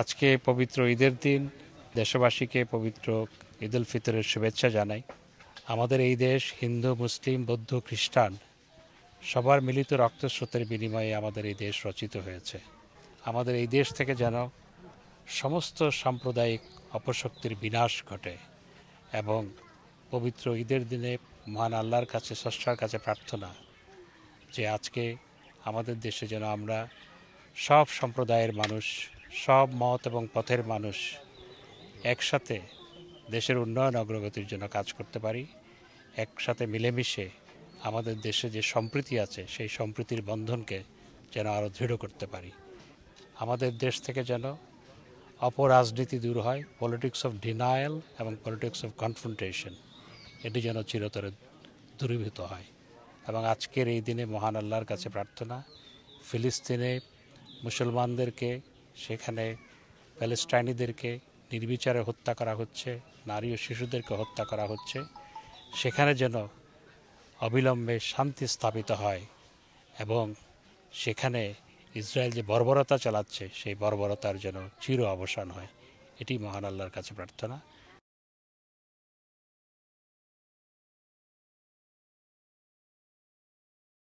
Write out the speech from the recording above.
আজকে পবিত্র ঈদের দিন দেশবাসীকে পবিত্র ঈদ উল ফিতরের শুভেচ্ছা জানাই। আমাদের এই দেশ হিন্দু, মুসলিম, বৌদ্ধ, খ্রিস্টান সবার মিলিত রক্তস্রোতের বিনিময়ে আমাদের এই দেশ রচিত হয়েছে। আমাদের এই দেশ থেকে যেন সমস্ত সাম্প্রদায়িক অপশক্তির বিনাশ ঘটে এবং পবিত্র ঈদের দিনে মহান আল্লাহর কাছে, স্রষ্টার কাছে প্রার্থনা যে আজকে আমাদের দেশে যেন আমরা সব সম্প্রদায়ের মানুষ, সব মত এবং পথের মানুষ একসাথে দেশের উন্নয়ন অগ্রগতির জন্য কাজ করতে পারি। একসাথে মিলেমিশে আমাদের দেশে যে সম্প্রীতি আছে সেই সম্প্রীতির বন্ধনকে যেন আরও দৃঢ় করতে পারি। আমাদের দেশ থেকে যেন অপরাজনীতি দূর হয়, পলিটিক্স অফ ডিনায়াল এবং পলিটিক্স অফ কনফ্রন্টেশন এটি যেন চিরতরে দূরীভূত হয়। এবং আজকের এই দিনে মহান আল্লাহর কাছে প্রার্থনা, ফিলিস্তিনে মুসলমানদেরকে, সেখানে প্যালেস্টাইনিদেরকে নির্বিচারে হত্যা করা হচ্ছে, নারী ও শিশুদেরকে হত্যা করা হচ্ছে, সেখানে যেন অবিলম্বে শান্তি স্থাপিত হয় এবং সেখানে ইসরায়েল যে বর্বরতা চালাচ্ছে সেই বর্বরতার যেন চির অবসান হয়। এটি মহান আল্লাহর কাছে প্রার্থনা।